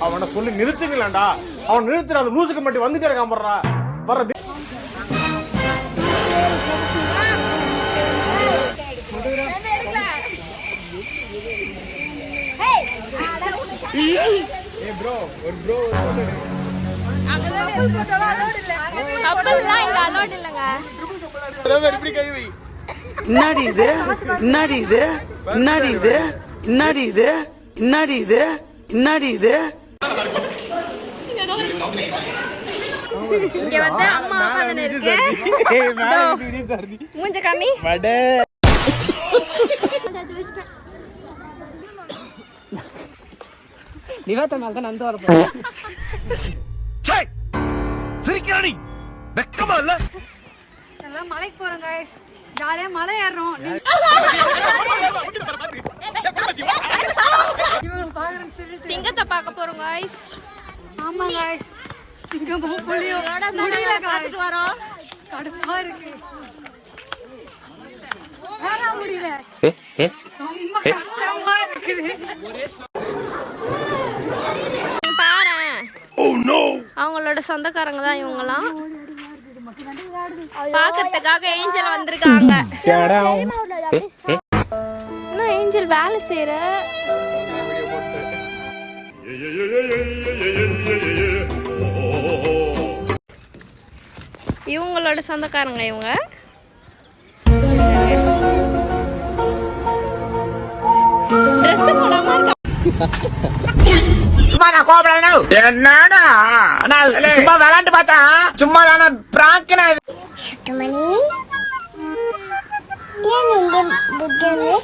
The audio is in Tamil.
அவனை சொல்லி நிறுத்துக்கலாம்டா. அவன் நிறுத்துற அந்த லூசுக்கு மட்டும் வந்துட்டே இருக்கான் போடுறா. வர ப்ரோ ஒரு ப்ரோ இங்க வந்து அம்மா உட்கார்ந்து இருக்கு. மூஞ்ச காமி. நிவேதா மேல தான் நந்து வரப்போம். சிரிக்கிறானி வெக்கமா இல்ல? எல்லாம் மலைக்கு போறோம் गाइस. ஜாலியா மலை ஏறறோம். சிங்கத்தை பார்க்க போறோம் गाइस. ஆமா गाइस. சிங்கமும் புலியும் முடியல காத்துட்டு வரோம். கடுப்பா இருக்கு. வேற முடியல. ரொம்ப கஷ்டமா இருக்குது. அவங்களோட சொந்தக்காரங்க தான் இவங்கலாம். பாக்கிறதுக்காக ஏஞ்சல் வந்திருக்காங்க. என்ன ஏஞ்சல் வேலை செய்யற? இவங்களோட சொந்தக்காரங்க இவங்க. ட்ரெஸ் போடாம இருக்கா. சும்மா நான் கோபப்படணும். என்னடா நான் சும்மா விளையாண்டு பார்த்தா சும்மா நான் பிராங்கனா சுத்தமணி ஏன் இந்த புத்தனே